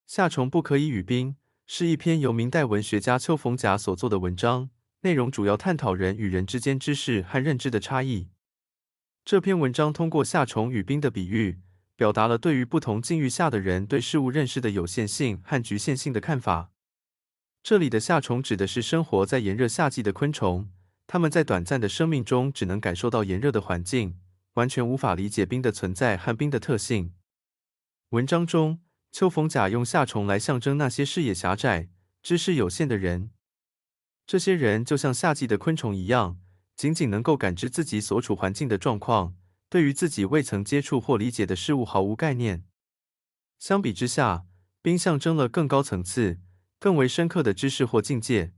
夏虫不可以语冰是一篇由明代文学家邱逢甲所作的文章，内容主要探讨人与人之间知识和认知的差异。这篇文章通过夏虫语冰的比喻，表达了对于不同境遇下的人对事物认识的有限性和局限性的看法。这里的夏虫指的是生活在炎热夏季的昆虫，它们在短暂的生命中只能感受到炎热的环境，完全无法理解冰的存在和冰的特性。文章中，邱逢甲用夏虫来象征那些视野狭窄、知识有限的人。这些人就像夏季的昆虫一样，仅仅能够感知自己所处环境的状况，对于自己未曾接触或理解的事物毫无概念。相比之下，冰象征了更高层次、更为深刻的知识或境界。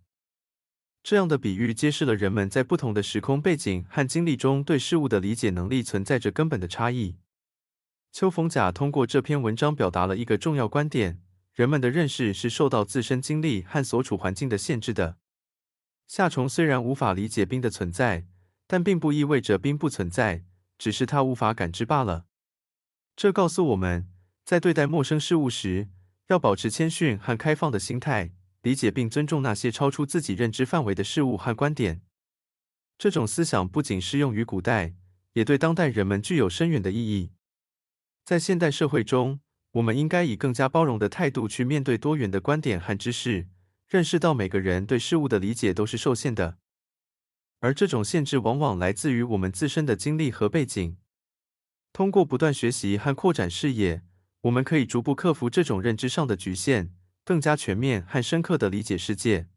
这样的比喻揭示了人们在不同的时空背景和经历中对事物的理解能力存在着根本的差异。邱逢甲通过这篇文章表达了一个重要观点：人们的认识是受到自身经历和所处环境的限制的。夏虫虽然无法理解冰的存在，但并不意味着冰不存在，只是它无法感知罢了。这告诉我们，在对待陌生事物时，要保持谦逊和开放的心态，理解并尊重那些超出自己认知范围的事物和观点。这种思想不仅适用于古代，也对当代人们具有深远的意义。在现代社会中，我们应该以更加包容的态度去面对多元的观点和知识，认识到每个人对事物的理解都是受限的，而这种限制往往来自于我们自身的经历和背景。通过不断学习和扩展视野，我们可以逐步克服这种认知上的局限，更加全面和深刻地理解世界。